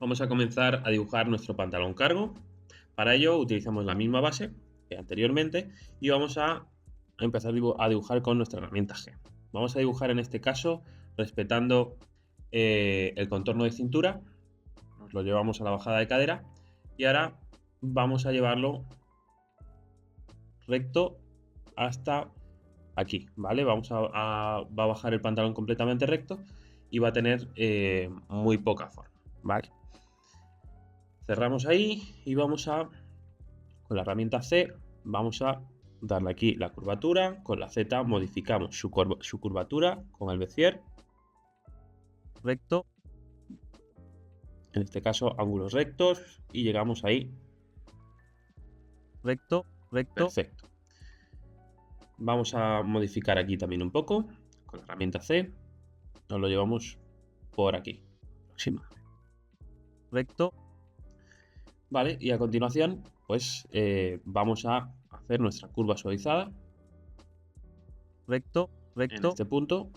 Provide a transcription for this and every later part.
Vamos a comenzar a dibujar nuestro pantalón cargo. Para ello utilizamos la misma base que anteriormente y vamos a empezar a dibujar con nuestra herramienta G. Vamos a dibujar en este caso respetando el contorno de cintura, nos lo llevamos a la bajada de cadera y ahora vamos a llevarlo recto hasta aquí, ¿vale? Va a bajar el pantalón completamente recto y va a tener muy poca forma, ¿vale? Cerramos ahí y vamos a, con la herramienta C, vamos a darle aquí la curvatura. Con la Z modificamos su curvatura con el Bezier. Recto. En este caso, ángulos rectos. Y llegamos ahí. Recto, recto. Perfecto. Vamos a modificar aquí también un poco. Con la herramienta C. Nos lo llevamos por aquí. Aproximadamente. Recto. Vale, y a continuación, pues vamos a hacer nuestra curva suavizada. Recto, recto. En este punto,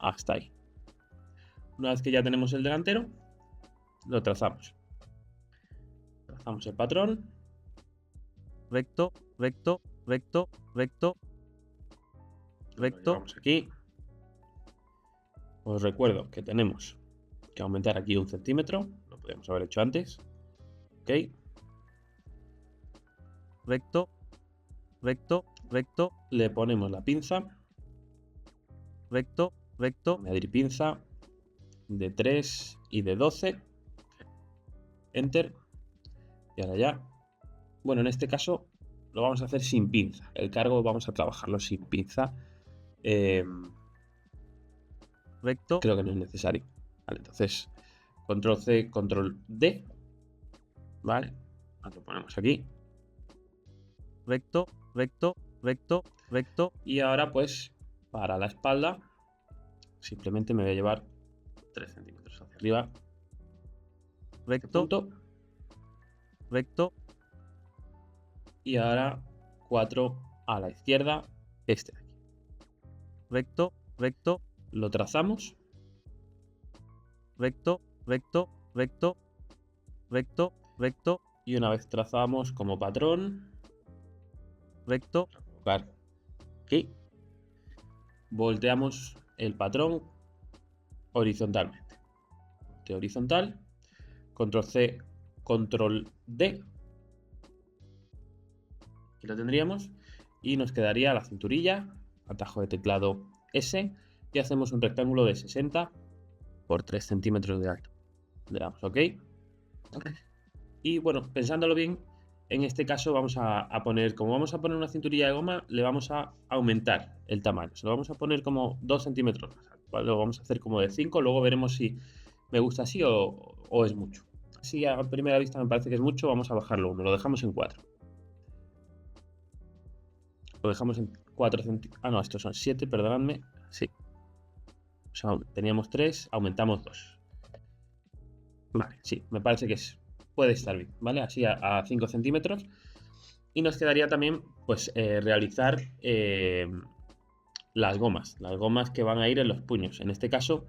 hasta ahí. Una vez que ya tenemos el delantero, lo trazamos. Trazamos el patrón. Recto, recto, recto, recto, recto. Vamos aquí. Os recuerdo que tenemos que aumentar aquí 1 centímetro. Lo podríamos haber hecho antes. Ok. Recto, recto, recto. Le ponemos la pinza. Recto, recto. Medir pinza de 3 y de 12. Enter. Y ahora ya. Bueno, en este caso lo vamos a hacer sin pinza. El cargo vamos a trabajarlo sin pinza. Recto. Creo que no es necesario. Vale, entonces control C, control D. Vale. Lo ponemos aquí. Recto, recto, recto, recto. Y ahora pues para la espalda simplemente me voy a llevar 3 centímetros hacia arriba. Recto. Recto. Y ahora 4 a la izquierda. Este de aquí. Recto, recto. Lo trazamos. Recto, recto, recto, recto, recto. Y una vez trazamos como patrón. Recto. Colocar aquí. Volteamos el patrón horizontalmente. Volteo horizontal. Control C, control D. Aquí lo tendríamos. Y nos quedaría la cinturilla. Atajo de teclado S. Y hacemos un rectángulo de 60 por 3 centímetros de alto. Le damos OK. Y bueno, pensándolo bien, en este caso vamos a poner, como vamos a poner una cinturilla de goma, le vamos a aumentar el tamaño. Se lo vamos a poner como 2 centímetros más alto, ¿vale? Lo vamos a hacer como de 5, luego veremos si me gusta así o es mucho. Si a primera vista me parece que es mucho, vamos a bajarlo 1, lo dejamos en 4. Lo dejamos en 4 centímetros. Ah, no, estos son 7, perdonadme. Sí. O sea, teníamos 3, aumentamos 2. Vale, sí, me parece que puede estar bien, ¿vale? Así a 5 centímetros. Y nos quedaría también, pues, realizar las gomas que van a ir en los puños. En este caso,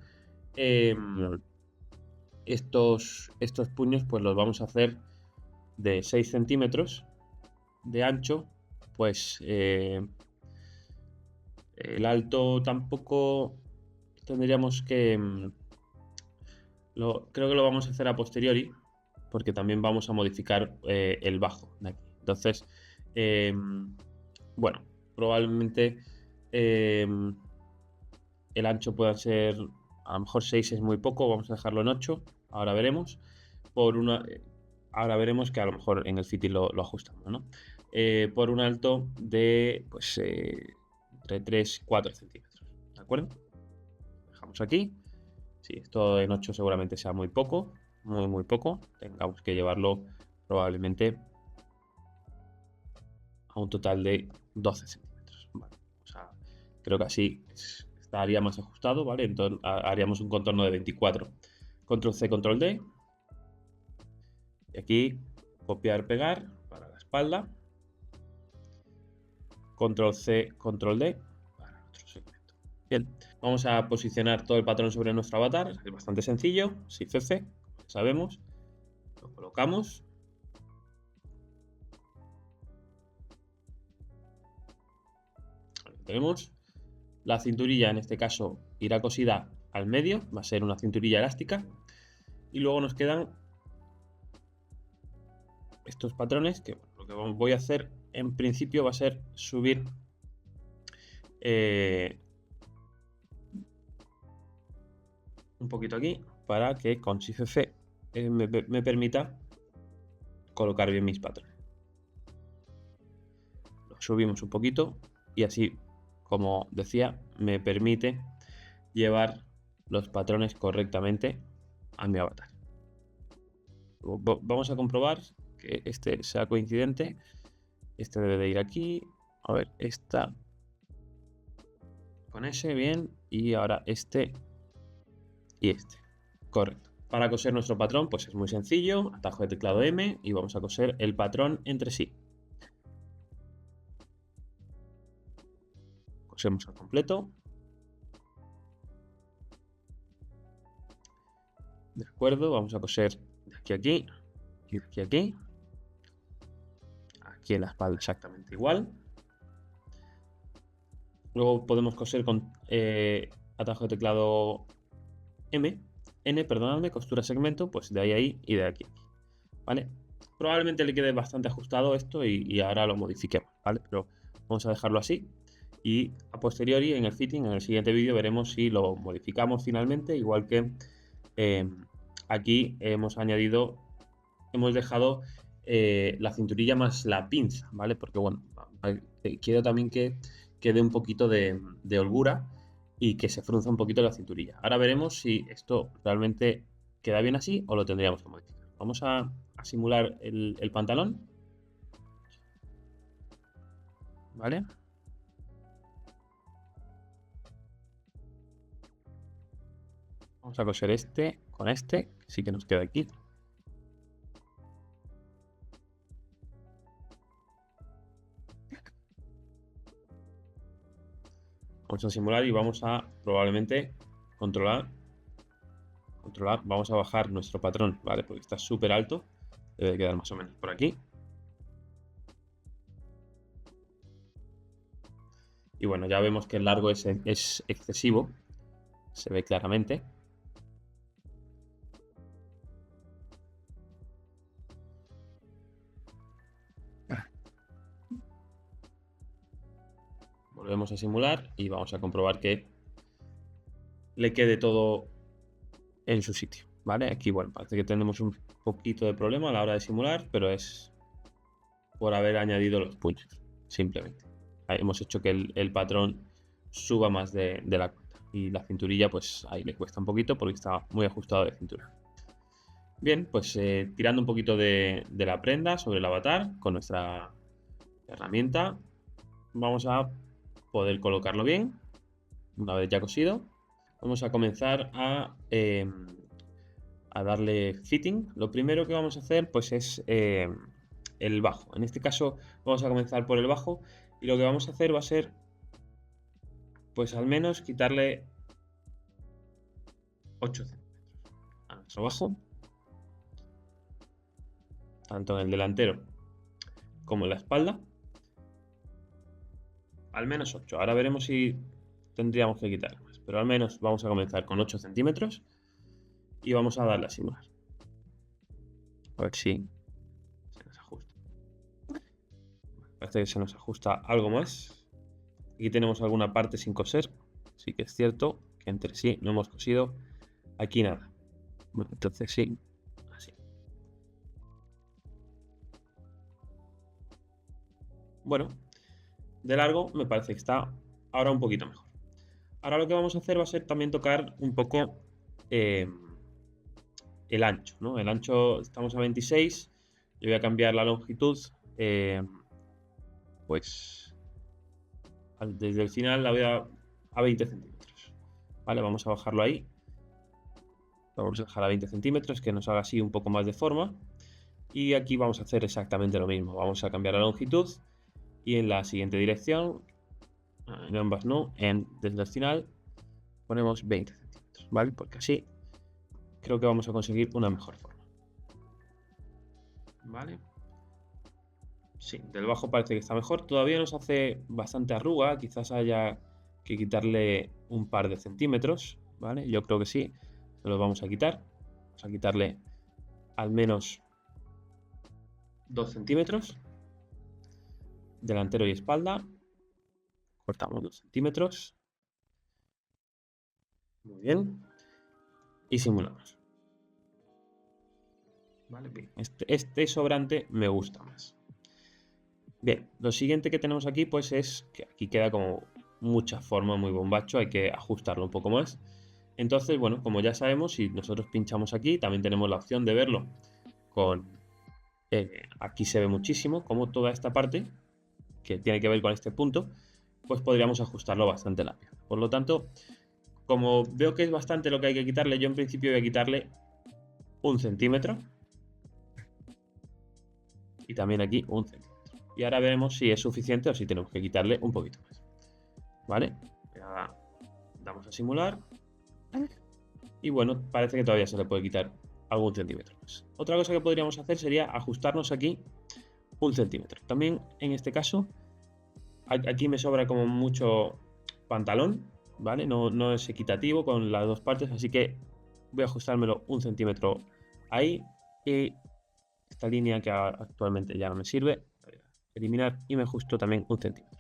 estos puños, pues los vamos a hacer de 6 centímetros de ancho. Pues el alto tampoco tendríamos que... creo que lo vamos a hacer a posteriori, porque también vamos a modificar el bajo de aquí. Entonces, bueno, probablemente el ancho pueda ser, a lo mejor 6 es muy poco, vamos a dejarlo en 8, ahora veremos. Ahora veremos que a lo mejor en el fitting lo ajustamos, ¿no? Por un alto de, pues, entre 3 y 4 centímetros, ¿de acuerdo? Dejamos aquí. Sí, esto en 8 seguramente sea muy poco, muy poco. Tengamos que llevarlo probablemente a un total de 12 centímetros. Vale. O sea, creo que así estaría más ajustado, ¿vale? Entonces haríamos un contorno de 24. Control C, control D. Y aquí copiar, pegar para la espalda. Control C, control D para el otro segmento. Bien, vamos a posicionar todo el patrón sobre nuestro avatar. Es bastante sencillo. Shift F, como sabemos. Lo colocamos. Lo tenemos. La cinturilla en este caso irá cosida al medio, va a ser una cinturilla elástica. Y luego nos quedan estos patrones que lo que voy a hacer en principio va a ser subir un poquito aquí para que con Shift F me permita colocar bien mis patrones. Lo subimos un poquito y así, como decía, me permite llevar los patrones correctamente a mi avatar. Vamos a comprobar que este sea coincidente. Este debe de ir aquí. A ver, esta con ese, bien. Y ahora este y este. Correcto. Para coser nuestro patrón, pues es muy sencillo. Atajo de teclado M y vamos a coser el patrón entre sí. Cosemos al completo. De acuerdo, vamos a coser de aquí a aquí y de aquí a aquí. Aquí en la espalda exactamente igual. Luego podemos coser con atajo de teclado N, perdonadme, costura segmento, pues de ahí a ahí y de aquí a aquí. ¿Vale? Probablemente le quede bastante ajustado esto y ahora lo modifiquemos, ¿vale? Pero vamos a dejarlo así. Y a posteriori, en el fitting, en el siguiente vídeo, veremos si lo modificamos finalmente, igual que aquí hemos dejado la cinturilla más la pinza, ¿vale? Porque bueno, quiero también que quede un poquito de holgura y que se frunza un poquito la cinturilla. Ahora veremos si esto realmente queda bien así o lo tendríamos que modificar. Vamos a simular el pantalón, ¿vale? Vamos a coser este con este, sí que nos queda aquí. Vamos a simular y vamos a probablemente controlar. Vamos a bajar nuestro patrón, ¿vale? Porque está súper alto. Debe quedar más o menos por aquí. Y bueno, ya vemos que el largo es excesivo. Se ve claramente. Volvemos a simular y vamos a comprobar que le quede todo en su sitio, ¿vale? Aquí, bueno, parece que tenemos un poquito de problema a la hora de simular, pero es por haber añadido los puños, simplemente. Hemos hecho que el patrón suba más de la cuenta. Y la cinturilla, pues ahí le cuesta un poquito porque está muy ajustado de cintura. Bien, pues tirando un poquito de la prenda sobre el avatar con nuestra herramienta, vamos a poder colocarlo bien. Una vez ya cosido, vamos a comenzar a darle fitting. Lo primero que vamos a hacer pues es el bajo. En este caso vamos a comenzar por el bajo y lo que vamos a hacer va a ser pues al menos quitarle 8 centímetros a nuestro bajo, tanto en el delantero como en la espalda. Al menos 8. Ahora veremos si tendríamos que quitar más, pero al menos vamos a comenzar con 8 centímetros y vamos a darle a simular. A ver si se nos ajusta. Parece que se nos ajusta algo más. Aquí tenemos alguna parte sin coser. Sí que es cierto que entre sí no hemos cosido aquí nada. Bueno, entonces sí, así. Bueno, de largo me parece que está ahora un poquito mejor. Ahora lo que vamos a hacer va a ser también tocar un poco el ancho, ¿no? El ancho estamos a 26. Yo voy a cambiar la longitud, pues desde el final la voy a 20 centímetros. Vale, vamos a bajarlo ahí. Vamos a dejar a 20 centímetros, que nos haga así un poco más de forma. Y aquí vamos a hacer exactamente lo mismo. Vamos a cambiar la longitud y en la siguiente dirección, en ambas no, desde el final ponemos 20 centímetros, ¿vale? Porque así creo que vamos a conseguir una mejor forma. ¿vale? Sí, del bajo parece que está mejor. Todavía nos hace bastante arruga, quizás haya que quitarle un par de centímetros, ¿vale? Yo creo que sí, se los vamos a quitar. Vamos a quitarle al menos 2 centímetros. Delantero y espalda. Cortamos 2 centímetros. Muy bien. Y simulamos. Vale, bien. Este sobrante me gusta más. Bien, lo siguiente que tenemos aquí pues es que aquí queda como mucha forma, muy bombacho, hay que ajustarlo un poco más. Entonces, bueno, como ya sabemos, si nosotros pinchamos aquí, también tenemos la opción de verlo con... aquí se ve muchísimo, como toda esta parte, que tiene que ver con este punto, pues podríamos ajustarlo bastante la pieza. Por lo tanto, como veo que es bastante lo que hay que quitarle, yo en principio voy a quitarle 1 centímetro. Y también aquí 1 centímetro. Y ahora veremos si es suficiente o si tenemos que quitarle un poquito más. ¿Vale? Ya damos a simular. Y bueno, parece que todavía se le puede quitar algún centímetro más. Otra cosa que podríamos hacer sería ajustarnos aquí 1 centímetro. También en este caso, aquí me sobra como mucho pantalón, ¿vale? No es equitativo con las dos partes, así que voy a ajustármelo 1 centímetro ahí. Y esta línea que actualmente ya no me sirve, eliminar y me ajusto también 1 centímetro.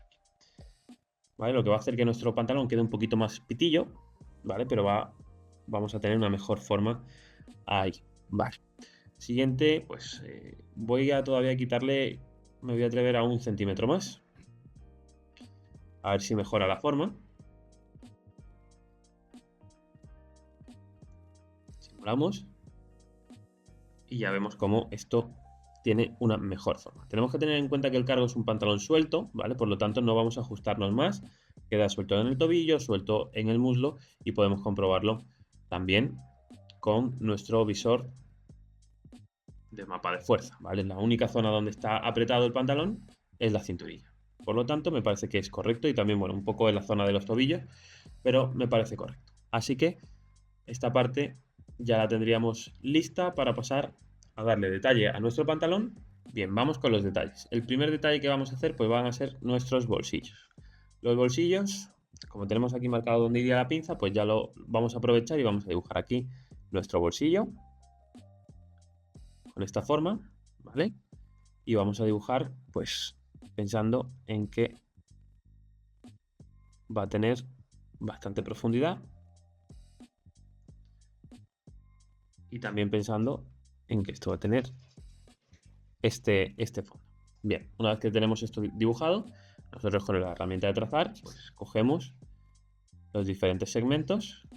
¿Vale? Lo que va a hacer que nuestro pantalón quede un poquito más pitillo, ¿vale? Pero vamos a tener una mejor forma ahí. Vale. Siguiente, pues voy a todavía quitarle, me voy a atrever a 1 centímetro más. A ver si mejora la forma. Simulamos. Y ya vemos cómo esto tiene una mejor forma. Tenemos que tener en cuenta que el cargo es un pantalón suelto, ¿vale? Por lo tanto, no vamos a ajustarnos más. Queda suelto en el tobillo, suelto en el muslo y podemos comprobarlo también con nuestro visor de mapa de fuerza, ¿vale? La única zona donde está apretado el pantalón es la cinturilla. Por lo tanto, me parece que es correcto y también, bueno, un poco en la zona de los tobillos, pero me parece correcto. Así que esta parte ya la tendríamos lista para pasar a darle detalle a nuestro pantalón. Bien, vamos con los detalles. El primer detalle que vamos a hacer pues van a ser nuestros bolsillos. Los bolsillos, como tenemos aquí marcado donde iría la pinza, pues ya lo vamos a aprovechar y vamos a dibujar aquí nuestro bolsillo con esta forma, ¿vale? Y vamos a dibujar pues pensando en que va a tener bastante profundidad y también pensando en que esto va a tener este fondo. Bien, una vez que tenemos esto dibujado, nosotros con la herramienta de trazar, pues cogemos los diferentes segmentos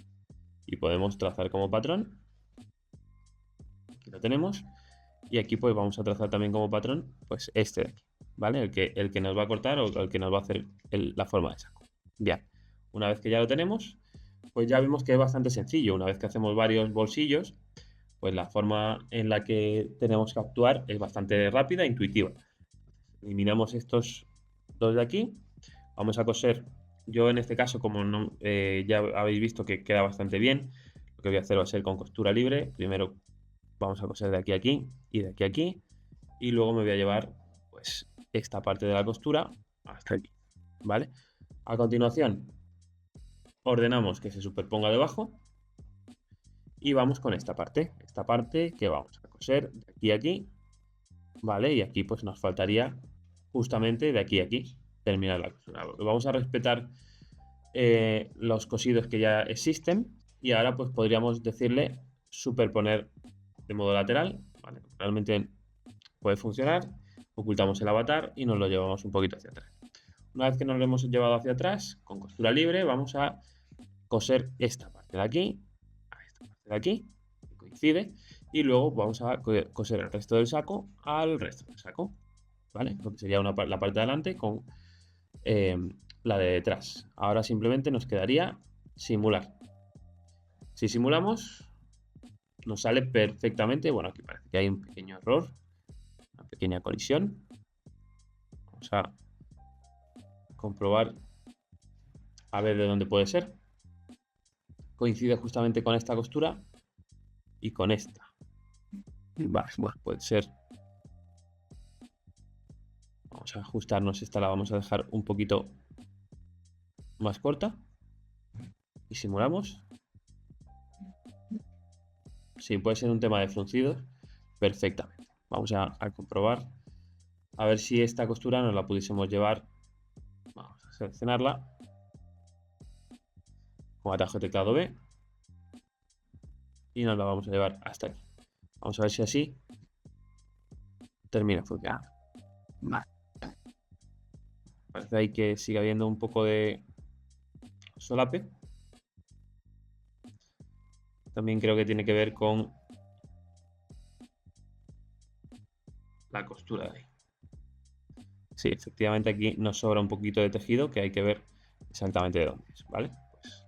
y podemos trazar como patrón. Aquí lo tenemos. Y aquí pues vamos a trazar también como patrón, pues este de aquí, ¿vale? El que nos va a cortar o el que nos va a hacer la forma de saco. Bien, una vez que ya lo tenemos, pues ya vemos que es bastante sencillo. Una vez que hacemos varios bolsillos, pues la forma en la que tenemos que actuar es bastante rápida e intuitiva. Eliminamos estos dos de aquí. Vamos a coser. Yo en este caso, como no, ya habéis visto que queda bastante bien, lo que voy a hacer va a ser con costura libre. Primero vamos a coser de aquí a aquí y de aquí a aquí. Y luego me voy a llevar pues esta parte de la costura hasta aquí. ¿Vale? A continuación, ordenamos que se superponga debajo. Y vamos con esta parte. Esta parte que vamos a coser de aquí a aquí. ¿Vale? Y aquí pues nos faltaría justamente de aquí a aquí terminar la costura. Vamos a respetar los cosidos que ya existen y ahora pues podríamos decirle superponer de modo lateral, ¿vale? Realmente puede funcionar. Ocultamos el avatar y nos lo llevamos un poquito hacia atrás. Una vez que nos lo hemos llevado hacia atrás, con costura libre vamos a coser esta parte de aquí a esta parte de aquí, que coincide, y luego vamos a coser el resto del saco al resto del saco, ¿vale? Lo que sería la parte de adelante con la de detrás. Ahora simplemente nos quedaría simular. Si simulamos, nos sale perfectamente. Bueno, aquí parece que hay un pequeño error, una pequeña colisión. Vamos a comprobar a ver de dónde puede ser. Coincide justamente con esta costura y con esta. Vale, bueno, puede ser Vamos a ajustarnos esta, la vamos a dejar un poquito más corta. Y simulamos. Sí, puede ser un tema de fruncidos. Perfectamente. Vamos a comprobar. A ver si esta costura nos la pudiésemos llevar. Vamos a seleccionarla. Con atajo de teclado B. Y nos la vamos a llevar hasta aquí. Vamos a ver si así termina funcionando. Vale. Parece ahí que sigue habiendo un poco de solape. También creo que tiene que ver con la costura de ahí. Sí, efectivamente aquí nos sobra un poquito de tejido que hay que ver exactamente de dónde es, ¿vale? Pues,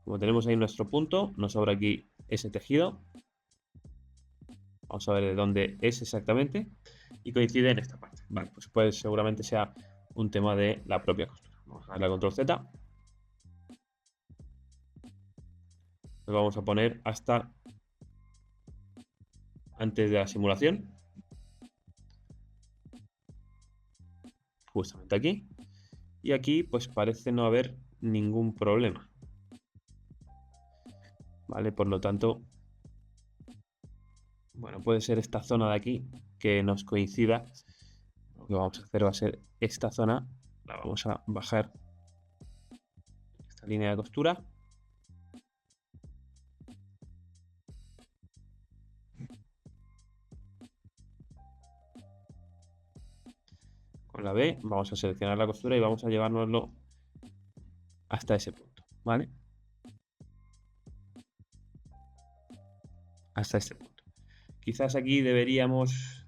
como tenemos ahí nuestro punto, nos sobra aquí ese tejido. Vamos a ver de dónde es exactamente y coincide en esta parte. Vale, pues seguramente sea un tema de la propia costura. Vamos a darle a control Z. Lo vamos a poner hasta antes de la simulación. Justamente aquí. Y aquí pues parece no haber ningún problema. Vale, por lo tanto, bueno, puede ser esta zona de aquí que nos coincida. Lo que vamos a hacer va a ser esta zona. La vamos a bajar esta línea de costura. Con la B vamos a seleccionar la costura y vamos a llevárnoslo hasta ese punto, ¿vale? Hasta este punto. Quizás aquí deberíamos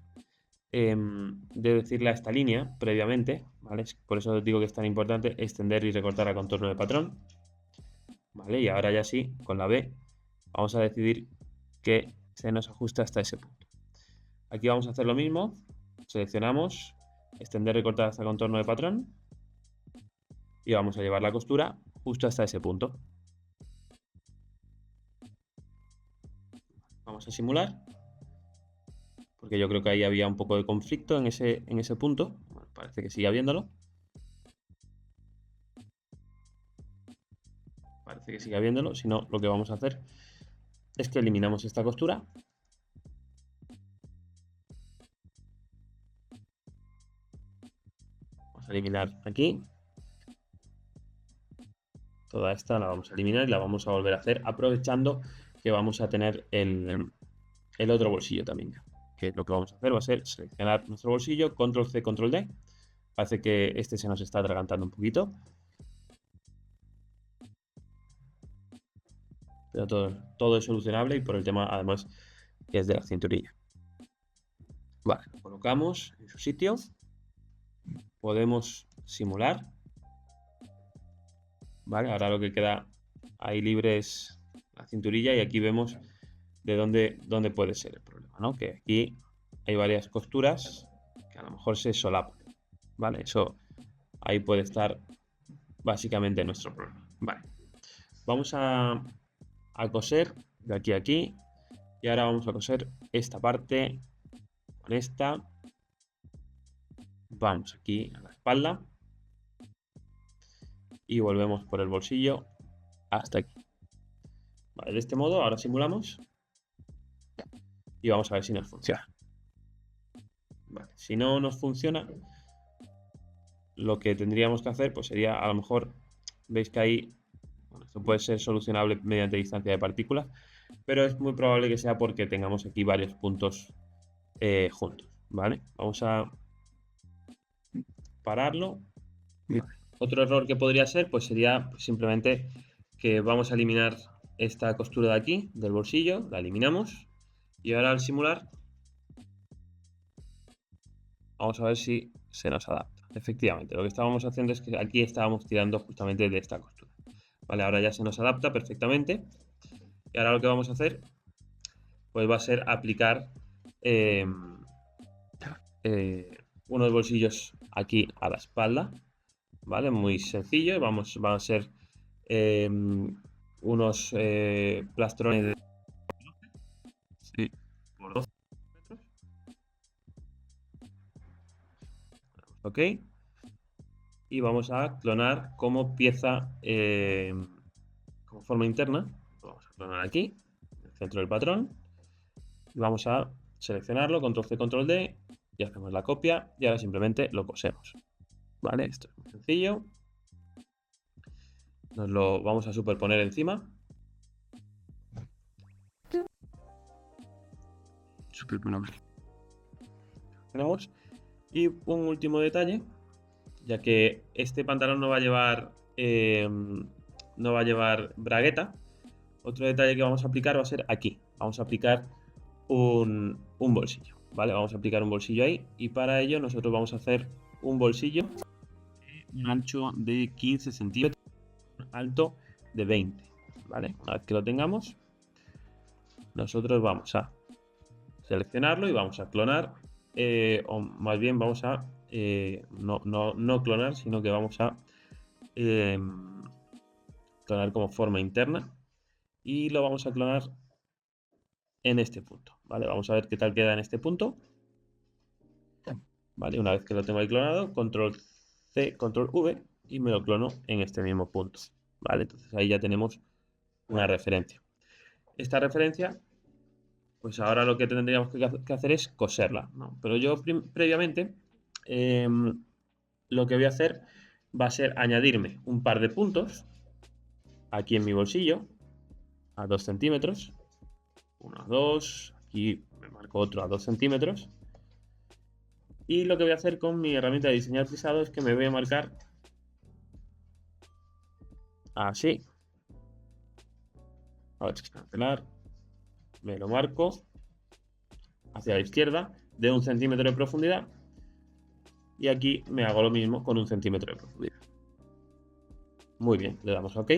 de decirle a esta línea previamente, ¿vale? Por eso os digo que es tan importante extender y recortar a contorno de patrón, ¿vale? Y ahora ya sí, con la B vamos a decidir que se nos ajusta hasta ese punto. Aquí vamos a hacer lo mismo, seleccionamos, extender, recortar hasta contorno de patrón y vamos a llevar la costura justo hasta ese punto. Vamos a simular, porque yo creo que ahí había un poco de conflicto en ese punto. Bueno, parece que sigue habiéndolo. Parece que sigue habiéndolo. Si no, lo que vamos a hacer es que eliminamos esta costura. Vamos a eliminar aquí. Toda esta la vamos a eliminar y la vamos a volver a hacer aprovechando que vamos a tener el otro bolsillo también. Que lo que vamos a hacer va a ser seleccionar nuestro bolsillo, control C, control D. Parece que este se nos está atragantando un poquito. Pero todo es solucionable y por el tema además que es de la cinturilla. Vale, lo colocamos en su sitio. Podemos simular. Vale, ahora lo que queda ahí libre es la cinturilla y aquí vemos de dónde puede ser el problema, ¿no? Que aquí hay varias costuras que a lo mejor se solapan. Vale, eso ahí puede estar básicamente nuestro problema. Vale, vamos a coser de aquí a aquí y ahora vamos a coser esta parte con esta. Vamos aquí a la espalda y volvemos por el bolsillo hasta aquí. Vale, de este modo ahora simulamos y vamos a ver si nos funciona. Vale, si no nos funciona, lo que tendríamos que hacer pues sería, a lo mejor, veis que ahí, bueno, esto puede ser solucionable mediante distancia de partículas, pero es muy probable que sea porque tengamos aquí varios puntos juntos, ¿vale? Vamos a pararlo. Otro error que podría ser, pues sería simplemente que vamos a eliminar esta costura de aquí, del bolsillo, la eliminamos, y ahora al simular, vamos a ver si se nos adapta. Efectivamente, lo que estábamos haciendo es que aquí estábamos tirando justamente de esta costura. Vale, ahora ya se nos adapta perfectamente. Y ahora lo que vamos a hacer, pues va a ser aplicar eh, unos bolsillos aquí a la espalda. Vale, muy sencillo. Van a ser unos plastrones de por 12 metros. ¿ok? Y vamos a clonar como pieza, como forma interna. Lo vamos a clonar aquí, en el centro del patrón. Y vamos a seleccionarlo, control C, control D, y hacemos la copia y ahora simplemente lo cosemos. ¿Vale? Esto es muy sencillo. Nos lo vamos a superponer encima. Tenemos. Y un último detalle, ya que este pantalón no va a llevar bragueta. Otro detalle que vamos a aplicar va a ser aquí. Vamos a aplicar un bolsillo, ¿vale? Vamos a aplicar un bolsillo ahí y para ello nosotros vamos a hacer un bolsillo un ancho de 15 centímetros, alto de 20, ¿vale? Una vez que lo tengamos, nosotros vamos a seleccionarlo y vamos a clonar, o más bien vamos a no clonar, sino que vamos a clonar como forma interna y lo vamos a clonar en este punto, ¿vale? Vamos a ver qué tal queda en este punto. ¿Vale? Una vez que lo tengo ahí clonado, control C, control V y me lo clono en este mismo punto, ¿vale? Entonces ahí ya tenemos una referencia. Esta referencia, pues ahora lo que tendríamos que hacer es coserla, ¿no? Pero yo previamente lo que voy a hacer va a ser añadirme un par de puntos aquí en mi bolsillo a 2 centímetros, 1 a 2, aquí me marco otro a 2 centímetros. Y lo que voy a hacer con mi herramienta de diseñar frisado es que me voy a marcar así. Ahora cancelar, me lo marco hacia la izquierda de 1 centímetro de profundidad y aquí me hago lo mismo con 1 centímetro de profundidad. Muy bien, le damos OK.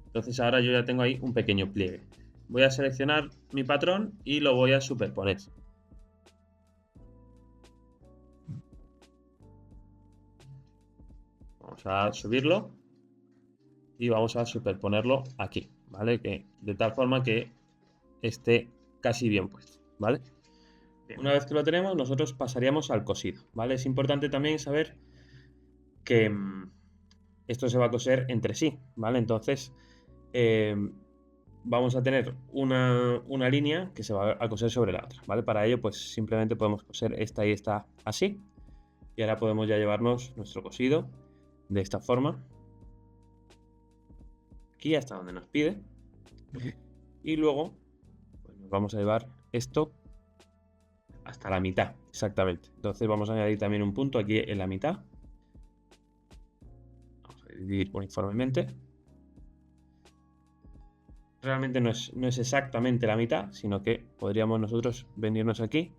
Entonces ahora yo ya tengo ahí un pequeño pliegue. Voy a seleccionar mi patrón y lo voy a superponer. Vamos a subirlo y vamos a superponerlo aquí, ¿vale? De tal forma que esté casi bien puesto, ¿vale? Bien, una vez que lo tenemos, nosotros pasaríamos al cosido, ¿vale? Es importante también saber que esto se va a coser entre sí, ¿vale? Entonces, vamos a tener una línea que se va a coser sobre la otra, ¿vale? Para ello, pues simplemente podemos coser esta y esta así. Y ahora podemos ya llevarnos nuestro cosido de esta forma. Aquí hasta donde nos pide. Y luego, pues nos vamos a llevar esto hasta la mitad, exactamente. Entonces vamos a añadir también un punto aquí en la mitad. Vamos a dividir uniformemente. Realmente no es exactamente la mitad, sino que podríamos nosotros venirnos aquí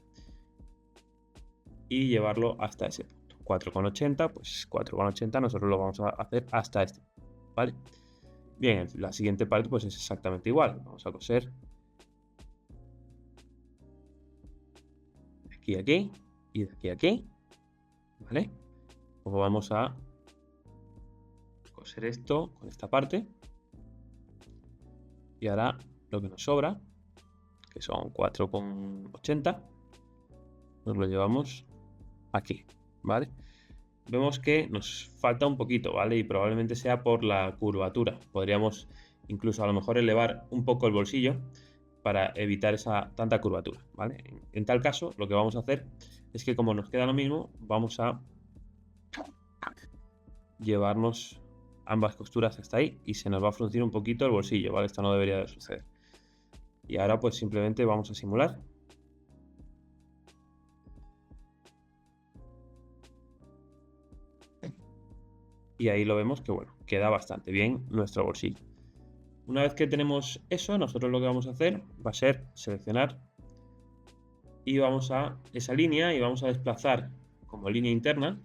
y llevarlo hasta ese punto. 4,80, pues 4,80 nosotros lo vamos a hacer hasta este, ¿vale? Bien, la siguiente parte pues es exactamente igual. Vamos a coser de aquí a aquí y de aquí a aquí, ¿vale? Luego vamos a coser esto con esta parte. Y ahora lo que nos sobra, que son 4,80, nos lo llevamos aquí, ¿vale? Vemos que nos falta un poquito, ¿vale? Y probablemente sea por la curvatura. Podríamos incluso a lo mejor elevar un poco el bolsillo para evitar esa tanta curvatura, ¿vale? En tal caso, lo que vamos a hacer es que como nos queda lo mismo, vamos a llevarnos ambas costuras hasta ahí y se nos va a fruncir un poquito el bolsillo, ¿vale? Esto no debería de suceder. Y ahora pues simplemente vamos a simular. Y ahí lo vemos que bueno, queda bastante bien nuestro bolsillo. Una vez que tenemos eso, nosotros lo que vamos a hacer va a ser seleccionar y vamos a esa línea y vamos a desplazar como línea interna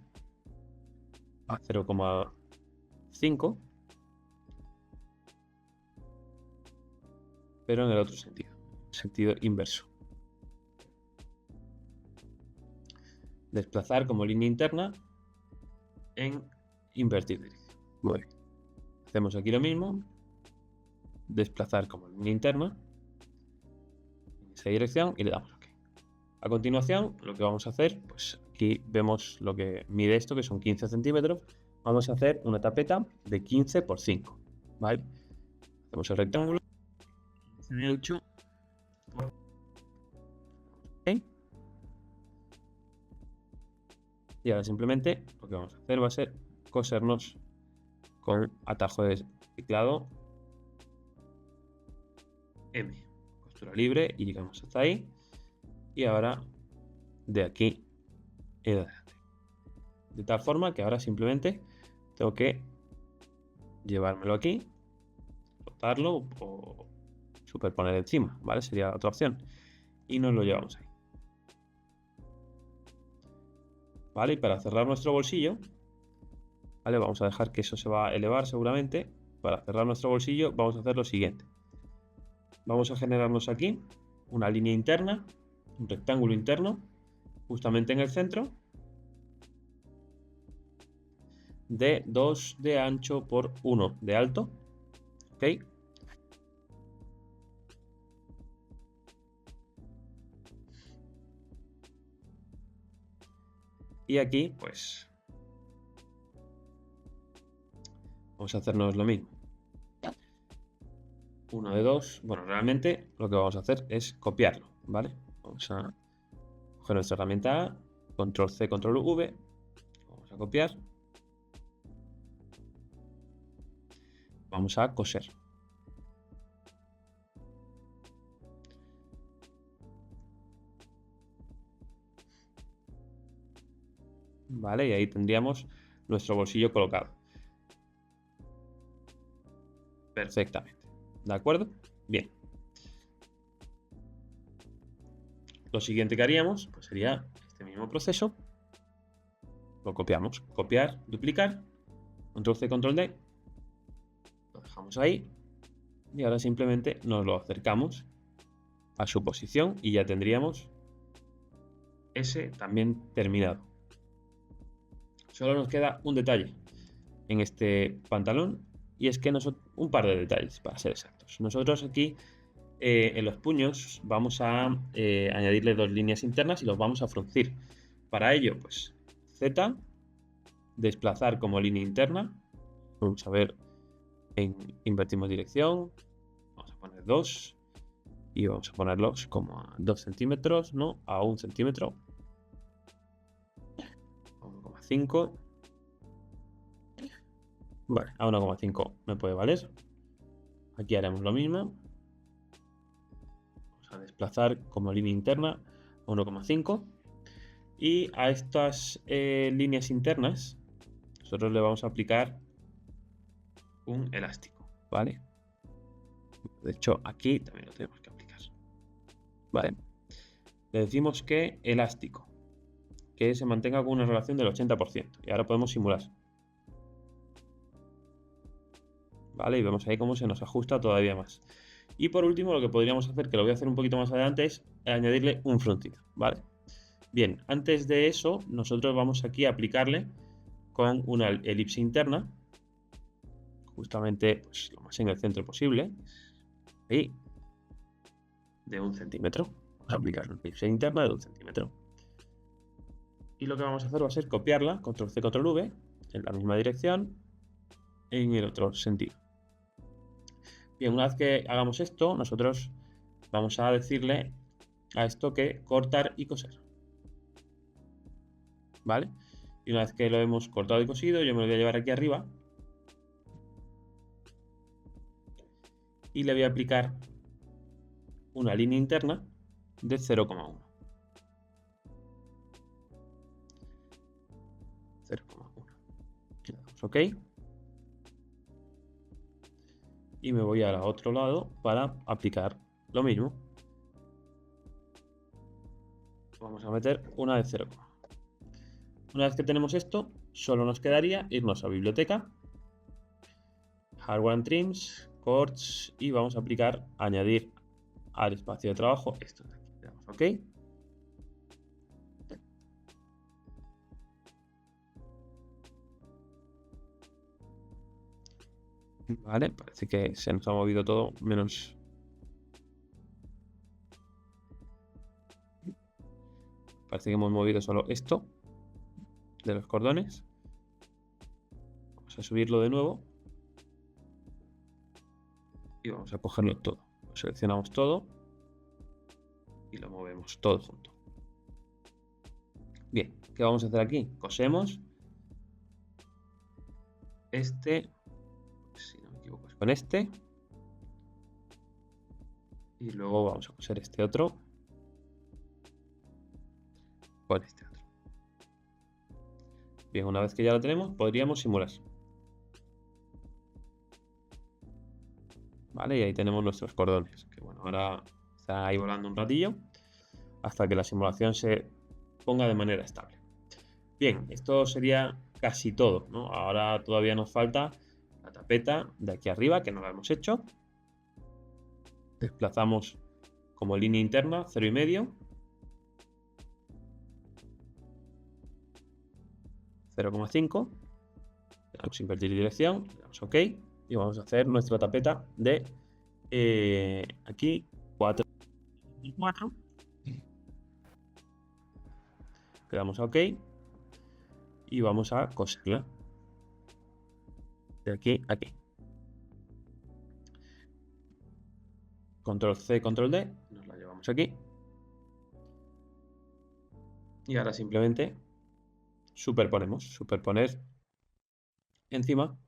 a 0,5, pero en el otro sentido inverso. Desplazar como línea interna en invertir dirección. Muy bien. Hacemos aquí lo mismo. Desplazar como línea interna en esa dirección y le damos OK. A continuación, lo que vamos a hacer, pues aquí vemos lo que mide esto, que son 15 centímetros. Vamos a hacer una tapeta de 15 por 5, ¿vale? Hacemos el rectángulo. 8. ¿Okay? Y ahora simplemente lo que vamos a hacer va a ser cosernos con atajo de teclado M. Costura libre y llegamos hasta ahí. Y ahora de aquí en adelante. De tal forma que ahora simplemente tengo que llevármelo aquí, rotarlo o superponer encima, ¿vale? Sería otra opción. Y nos lo llevamos ahí. ¿Vale? Y para cerrar nuestro bolsillo, ¿vale? Vamos a dejar que eso se va a elevar seguramente. Para cerrar nuestro bolsillo vamos a hacer lo siguiente. Vamos a generarnos aquí una línea interna, un rectángulo interno, justamente en el centro, de 2 de ancho por 1 de alto. ¿Ok? Y aquí, pues, vamos a hacernos lo mismo. 1 de 2. Bueno, realmente lo que vamos a hacer es copiarlo, ¿vale? Vamos a coger nuestra herramienta A, control C, control V. Vamos a copiar. Vamos a coser. Vale, y ahí tendríamos nuestro bolsillo colocado. Perfectamente. ¿De acuerdo? Bien. Lo siguiente que haríamos pues sería este mismo proceso. Lo copiamos. Copiar, duplicar. Control C, control D. Lo dejamos ahí. Y ahora simplemente nos lo acercamos a su posición y ya tendríamos ese también terminado. Solo nos queda un detalle en este pantalón y es que un par de detalles para ser exactos. Nosotros aquí en los puños vamos a añadirle 2 líneas internas y los vamos a fruncir. Para ello, pues Z, desplazar como línea interna. Vamos a ver, invertimos dirección, vamos a poner 2 y vamos a ponerlos como a 2 centímetros, ¿no? A 1 centímetro. 1,5. Vale, a 1,5 me puede valer. Aquí haremos lo mismo. Vamos a desplazar como línea interna a 1,5. Y a estas líneas internas nosotros le vamos a aplicar un elástico, ¿vale? De hecho, aquí también lo tenemos que aplicar. Vale. Le decimos que elástico, que se mantenga con una relación del 80%. Y ahora podemos simular. ¿Vale? Y vemos ahí cómo se nos ajusta todavía más. Y por último, lo que podríamos hacer, que lo voy a hacer un poquito más adelante, es añadirle un fruncido, ¿vale? Bien, antes de eso, nosotros vamos aquí a aplicarle con una elipse interna, justamente pues, lo más en el centro posible, ahí, de 1 centímetro. Vamos a aplicar una elipse interna de 1 centímetro. Y lo que vamos a hacer va a ser copiarla, control C, control V, en la misma dirección, en el otro sentido. Bien, una vez que hagamos esto, nosotros vamos a decirle a esto que cortar y coser. ¿Vale? Y una vez que lo hemos cortado y cosido, yo me lo voy a llevar aquí arriba y le voy a aplicar una línea interna de 0,1. 0,1. Le damos OK. Y me voy al otro lado para aplicar lo mismo. Vamos a meter una de 0. Una vez que tenemos esto, solo nos quedaría irnos a biblioteca, Hardware and Trims, Chords y vamos a aplicar, añadir al espacio de trabajo esto de aquí. Le damos OK. Vale, parece que se nos ha movido todo menos. Parece que hemos movido solo esto de los cordones. Vamos a subirlo de nuevo. Y vamos a cogerlo todo. Lo seleccionamos todo. Y lo movemos todo junto. Bien, ¿qué vamos a hacer aquí? Cosemos. Este, si no me equivoco, es con este. Y luego vamos a coser este otro con este otro. Bien, una vez que ya lo tenemos, podríamos simular. Vale, y ahí tenemos nuestros cordones. Que bueno, ahora está ahí volando un ratillo hasta que la simulación se ponga de manera estable. Bien, esto sería casi todo, ¿no? Ahora todavía nos falta la tapeta de aquí arriba, que no la hemos hecho. Desplazamos como línea interna 0,5, 0,5. Le damos a invertir dirección, le damos OK y vamos a hacer nuestra tapeta de aquí 4 y 4. Le damos a OK y vamos a coserla de aquí a aquí. Control C, Control D, nos la llevamos aquí. Y ahora simplemente superponemos, superponer encima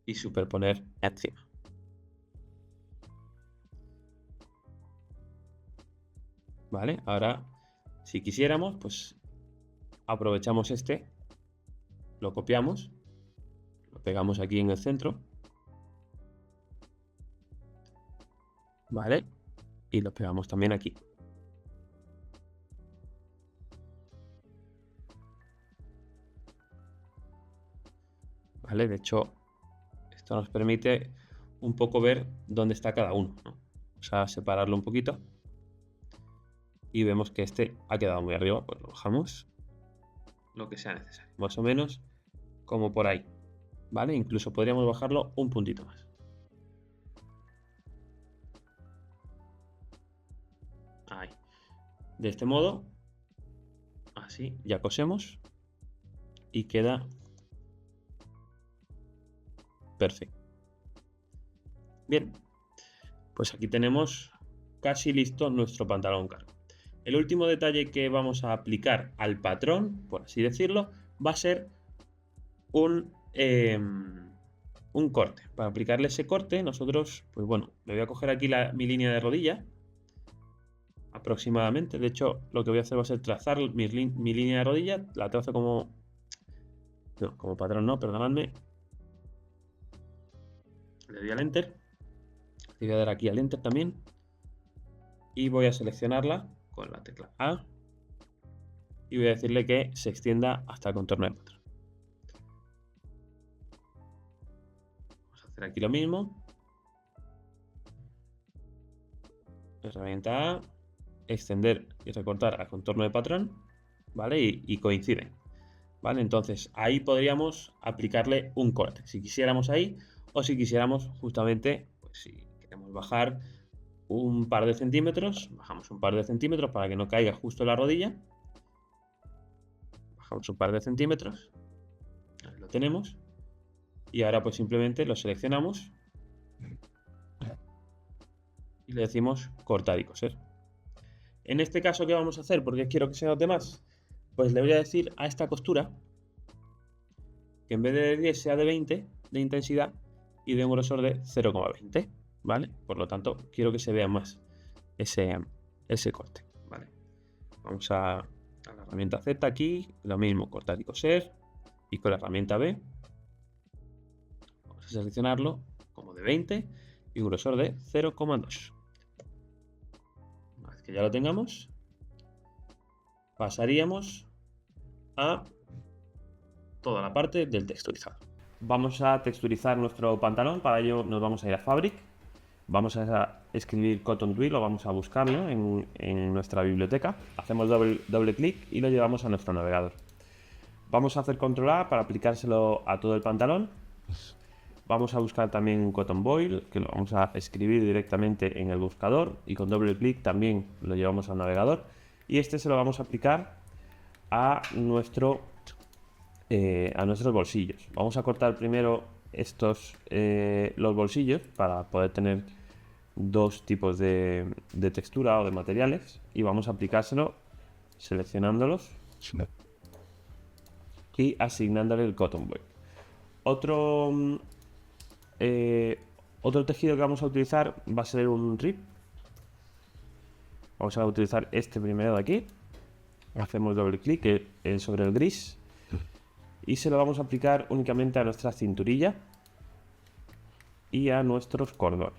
y superponer encima. Vale, ahora si quisiéramos, pues aprovechamos este, lo copiamos, lo pegamos aquí en el centro. Vale, y lo pegamos también aquí. Vale, de hecho, esto nos permite un poco ver dónde está cada uno, ¿no? O sea, separarlo un poquito. Y vemos que este ha quedado muy arriba, pues lo bajamos lo que sea necesario, más o menos como por ahí. Vale, incluso podríamos bajarlo un puntito más. Ahí. De este modo, así ya cosemos y queda perfecto. Bien, pues aquí tenemos casi listo nuestro pantalón cargo. El último detalle que vamos a aplicar al patrón, por así decirlo, va a ser un corte. Para aplicarle ese corte, nosotros, pues bueno, me voy a coger aquí mi línea de rodilla, aproximadamente. De hecho, lo que voy a hacer va a ser trazar mi línea de rodilla. La trazo como... No, como patrón no, perdonadme. Le doy al Enter. Le voy a dar aquí al Enter también. Y voy a seleccionarla con la tecla A. Y voy a decirle que se extienda hasta el contorno de patrón. Vamos a hacer aquí lo mismo. Herramienta A. Extender y recortar al contorno de patrón, ¿vale? Y coinciden, ¿vale? Entonces ahí podríamos aplicarle un corte, si quisiéramos ahí, o si quisiéramos justamente, pues si queremos bajar un par de centímetros, bajamos un par de centímetros para que no caiga justo en la rodilla, bajamos un par de centímetros, ahí lo tenemos, y ahora pues simplemente lo seleccionamos y le decimos cortar y coser. En este caso, ¿qué vamos a hacer? Porque quiero que se note más. Pues le voy a decir a esta costura que en vez de 10 sea de 20 de intensidad y de un grosor de 0,20, ¿vale? Por lo tanto, quiero que se vea más ese corte, ¿vale? Vamos a la herramienta Z aquí, lo mismo, cortar y coser, y con la herramienta B vamos a seleccionarlo como de 20 y un grosor de 0,2. Que ya lo tengamos, pasaríamos a toda la parte del texturizado. Vamos a texturizar nuestro pantalón. Para ello nos vamos a ir a Fabric, vamos a escribir Cotton Twill, o vamos a buscarlo en nuestra biblioteca, hacemos doble clic y lo llevamos a nuestro navegador. Vamos a hacer Control A para aplicárselo a todo el pantalón. Vamos a buscar también un Cotton Boil, que lo vamos a escribir directamente en el buscador, y con doble clic también lo llevamos al navegador. Y este se lo vamos a aplicar a nuestros bolsillos. Vamos a cortar primero los bolsillos para poder tener dos tipos de textura o de materiales, y vamos a aplicárselo seleccionándolos y asignándole el cotton wool. Otro tejido que vamos a utilizar va a ser un rib. Vamos a utilizar este primero de aquí. Hacemos doble clic sobre el gris y se lo vamos a aplicar únicamente a nuestra cinturilla y a nuestros cordones.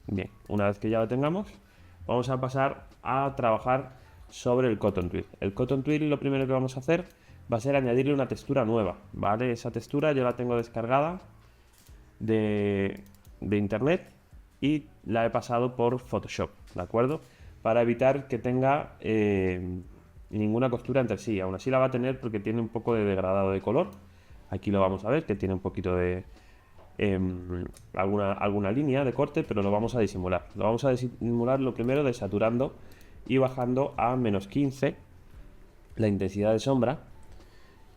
Bien, una vez que ya lo tengamos, vamos a pasar a trabajar sobre el cotton twill. El cotton twill, lo primero que vamos a hacer va a ser añadirle una textura nueva, ¿vale? Esa textura yo la tengo descargada de internet y la he pasado por Photoshop, ¿de acuerdo? Para evitar que tenga ninguna costura entre sí. Aún así la va a tener porque tiene un poco de degradado de color. Aquí lo vamos a ver, que tiene un poquito de alguna línea de corte, pero lo vamos a disimular. Lo vamos a disimular lo primero desaturando y bajando a -15 la intensidad de sombra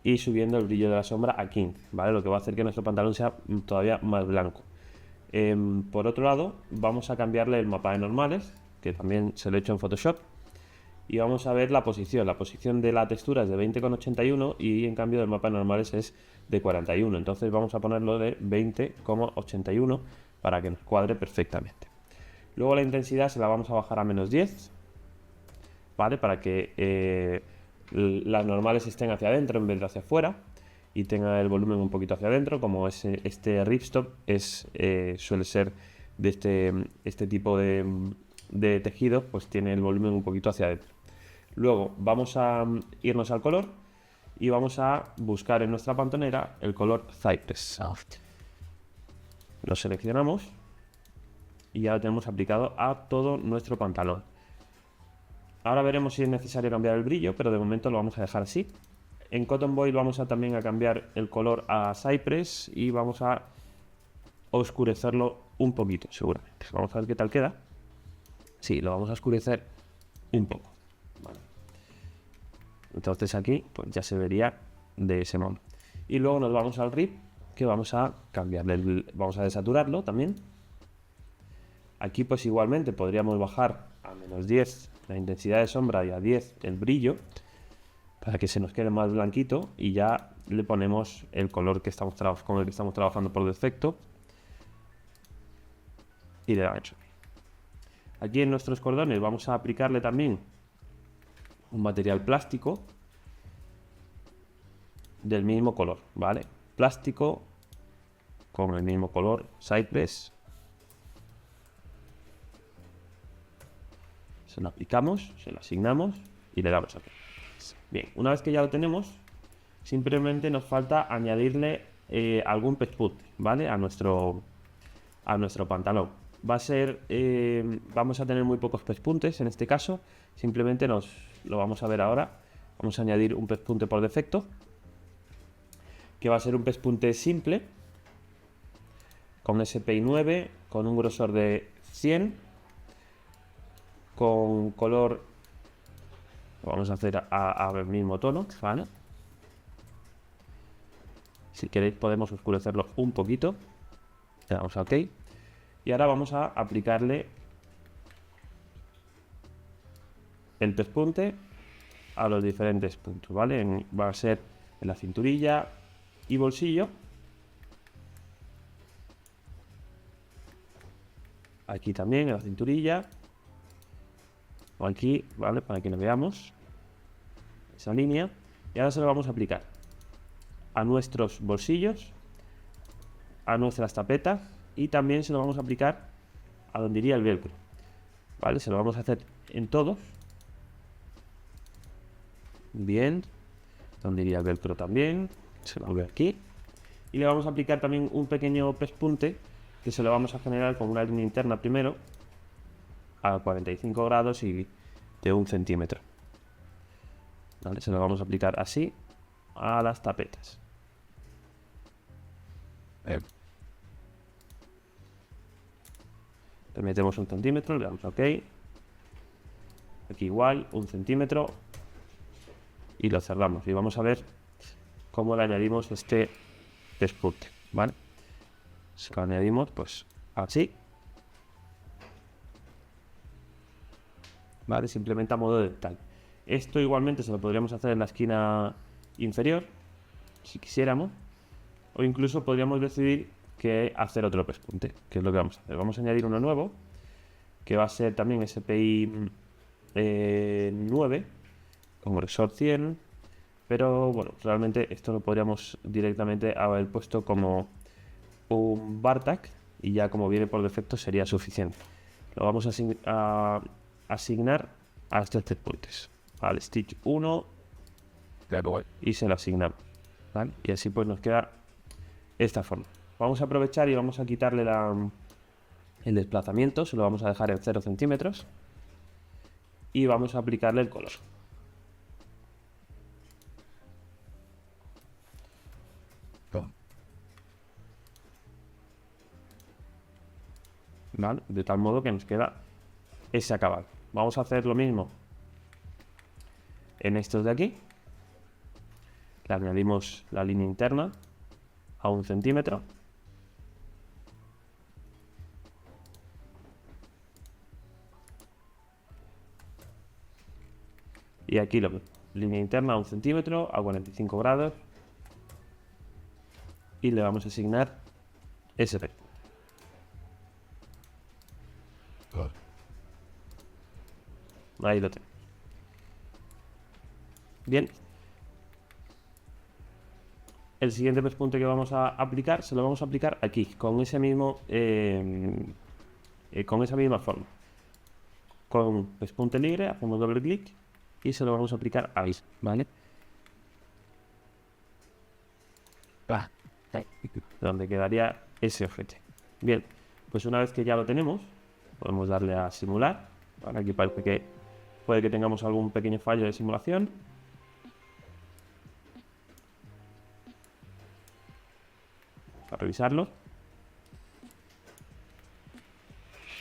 y subiendo el brillo de la sombra a 15, ¿vale? Lo que va a hacer que nuestro pantalón sea todavía más blanco. Por otro lado, vamos a cambiarle el mapa de normales, que también se lo he hecho en Photoshop, y vamos a ver la posición. La posición de la textura es de 20,81 y en cambio el mapa de normales es de 41. Entonces vamos a ponerlo de 20,81 para que nos cuadre perfectamente. Luego la intensidad se la vamos a bajar a -10, ¿vale? Para que las normales estén hacia adentro en vez de hacia afuera y tenga el volumen un poquito hacia adentro, como este ripstop suele ser de este tipo de tejido, pues tiene el volumen un poquito hacia adentro. Luego vamos a irnos al color y vamos a buscar en nuestra pantonera el color Cypress. Lo seleccionamos y ya lo tenemos aplicado a todo nuestro pantalón. Ahora veremos si es necesario cambiar el brillo, pero de momento lo vamos a dejar así. En Cotton Boil vamos a también a cambiar el color a Cypress y vamos a oscurecerlo un poquito, seguramente. Vamos a ver qué tal queda. Sí, lo vamos a oscurecer un poco. Vale. Entonces aquí pues ya se vería de ese modo. Y luego nos vamos al rib, que vamos a cambiarle, vamos a desaturarlo también. Aquí pues igualmente podríamos bajar a -10 la intensidad de sombra y a 10 el brillo, para que se nos quede más blanquito, y ya le ponemos el color que estamos con el que estamos trabajando por defecto y le damos. Aquí en nuestros cordones vamos a aplicarle también un material plástico del mismo color, ¿vale? Plástico con el mismo color Cypress. Se lo aplicamos, se lo asignamos y le damos aquí. Bien, una vez que ya lo tenemos, simplemente nos falta añadirle algún pespunte, ¿vale? A nuestro pantalón. Va a ser, vamos a tener muy pocos pespuntes en este caso. Simplemente lo vamos a ver ahora. Vamos a añadir un pespunte por defecto, que va a ser un pespunte simple, con SPI 9, con un grosor de 100, con color, lo vamos a hacer al mismo tono, ¿vale? Si queréis podemos oscurecerlo un poquito. Le damos a OK. Y ahora vamos a aplicarle el pespunte a los diferentes puntos, ¿vale? Va a ser en la cinturilla y bolsillo. Aquí también en la cinturilla. O aquí, ¿vale? Para que lo veamos. Esa línea. Y ahora se lo vamos a aplicar a nuestros bolsillos, a nuestras tapetas, y también se lo vamos a aplicar a donde iría el velcro, ¿vale? Se lo vamos a hacer en todos. Bien, donde iría el velcro también, se lo ve aquí. Y le vamos a aplicar también un pequeño pespunte que se lo vamos a generar con una línea interna primero a 45 grados y de 1 centímetro. ¿Vale? Se lo vamos a aplicar así a las tapetas. Le metemos 1 centímetro, le damos a OK. Aquí igual, 1 centímetro. Y lo cerramos. Y vamos a ver cómo le añadimos este despunte, ¿vale? Si lo añadimos, pues así. ¿Vale? Simplemente a modo de detalle. Esto igualmente se lo podríamos hacer en la esquina inferior, si quisiéramos. O incluso podríamos decidir que hacer otro pespunte, que es lo que vamos a hacer. Vamos a añadir uno nuevo, que va a ser también SPI 9, con grosor 100. Pero bueno, realmente esto lo podríamos directamente haber puesto como un bar tag y ya como viene por defecto sería suficiente. Lo vamos a asignar a estos 3 puntos, al stitch 1 y se lo asignamos, ¿vale? Y así pues nos queda esta forma. Vamos a aprovechar y vamos a quitarle el desplazamiento, se lo vamos a dejar en 0 centímetros y vamos a aplicarle el color. ¿Vale? De tal modo que nos queda ese acabado. Vamos a hacer lo mismo en estos de aquí. Le añadimos la línea interna a 1 centímetro. Y aquí la línea interna a 1 centímetro, a 45 grados. Y le vamos a asignar ese efecto. Ahí lo tenemos. Bien. El siguiente pespunte que vamos a aplicar, se lo vamos a aplicar aquí, con ese mismo, con esa misma forma. Con pespunte libre, hacemos doble clic y se lo vamos a aplicar ahí, ¿vale? Donde quedaría ese objeto. Bien, pues una vez que ya lo tenemos, podemos darle a simular. Ahora aquí parece que puede que tengamos algún pequeño fallo de simulación. Para revisarlo.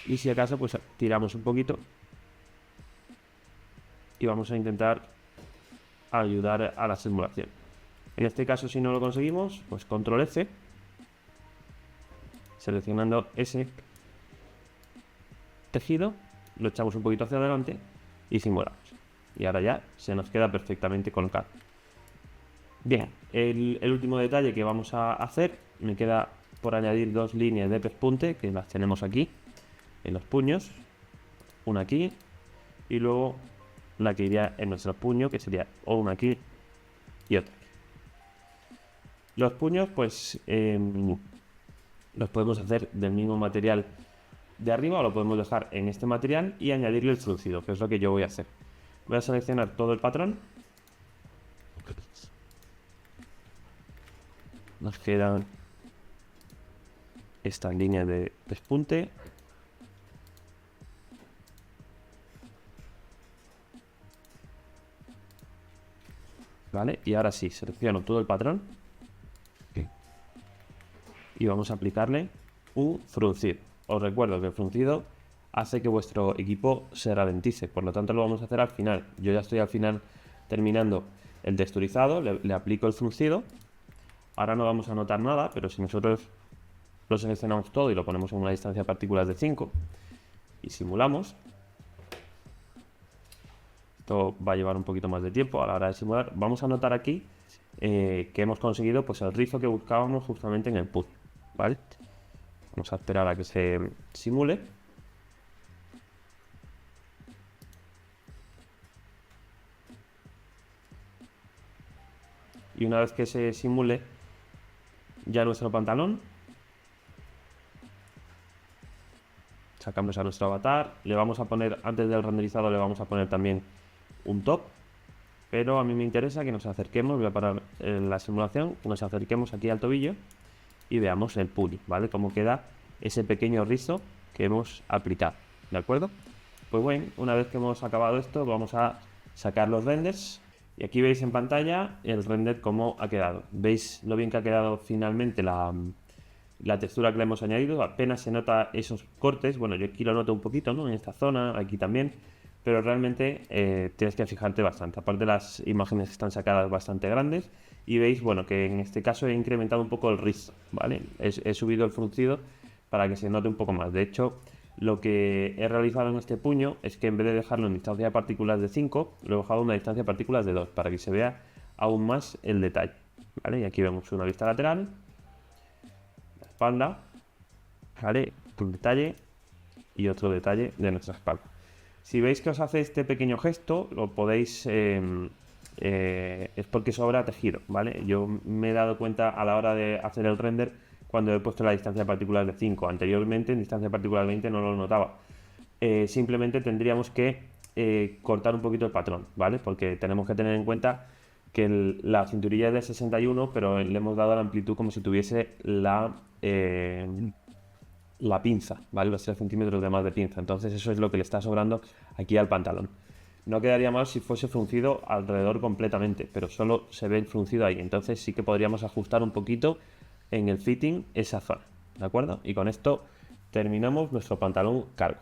Y si acaso, pues tiramos un poquito. Y vamos a intentar ayudar a la simulación. En este caso, si no lo conseguimos, pues control F. Seleccionando ese tejido, lo echamos un poquito hacia adelante y simulamos. Y ahora ya se nos queda perfectamente colocado. Bien, el último detalle que vamos a hacer, me queda por añadir 2 líneas de pespunte, que las tenemos aquí, en los puños. Una aquí y luego la que iría en nuestro puño, que sería una aquí y otra aquí. Los puños, pues, los podemos hacer del mismo material de arriba o lo podemos dejar en este material y añadirle el fruncido, que es lo que yo voy a hacer. Voy a seleccionar todo el patrón. Nos quedan esta línea de pespunte. ¿Vale? Y ahora sí, selecciono todo el patrón. Y vamos a aplicarle un fruncido. Os recuerdo que el fruncido hace que vuestro equipo se ralentice, por lo tanto lo vamos a hacer al final. Yo ya estoy al final terminando el texturizado, le aplico el fruncido. Ahora no vamos a notar nada, pero si nosotros lo seleccionamos todo y lo ponemos en una distancia de partículas de 5 y simulamos, esto va a llevar un poquito más de tiempo a la hora de simular. Vamos a notar aquí que hemos conseguido pues el rizo que buscábamos justamente en el puzzle, ¿vale? Vamos a esperar a que se simule. Y una vez que se simule ya nuestro pantalón, sacamos a nuestro avatar, le vamos a poner, antes del renderizado le vamos a poner también un top, pero a mí me interesa que nos acerquemos, voy a parar la simulación, que nos acerquemos aquí al tobillo y veamos el puño, ¿vale? Cómo queda ese pequeño rizo que hemos aplicado, ¿de acuerdo? Pues bueno, una vez que hemos acabado esto, vamos a sacar los renders. Y aquí veis en pantalla el render cómo ha quedado. Veis lo bien que ha quedado finalmente la la textura que le hemos añadido, apenas se nota esos cortes. Bueno, yo aquí lo noto un poquito, ¿no? En esta zona, aquí también, pero realmente tienes que fijarte bastante. Aparte, las imágenes están sacadas bastante grandes y veis, bueno, que en este caso he incrementado un poco el RIS, ¿vale? He subido el fruncido para que se note un poco más. De hecho, lo que he realizado en este puño es que en vez de dejarlo en distancia de partículas de 5, lo he dejado en una distancia de partículas de 2 para que se vea aún más el detalle, ¿vale? Y aquí vemos una vista lateral, la espalda, ¿vale? Un detalle y otro detalle de nuestra espalda. Si veis que os hace este pequeño gesto, lo podéis... es porque sobra tejido, ¿vale? Yo me he dado cuenta a la hora de hacer el render cuando he puesto la distancia de partículas de 5. Anteriormente en distancia de partículas de 20 no lo notaba. Simplemente tendríamos que cortar un poquito el patrón, ¿vale? Porque tenemos que tener en cuenta que la cinturilla es de 61, pero le hemos dado la amplitud como si tuviese la pinza, ¿vale? Los 3 centímetros de más de pinza. Entonces eso es lo que le está sobrando aquí al pantalón. No quedaría mal si fuese fruncido alrededor completamente, pero solo se ve el fruncido ahí. Entonces sí que podríamos ajustar un poquito en el fitting esa zona, ¿de acuerdo? Y con esto terminamos nuestro pantalón cargo.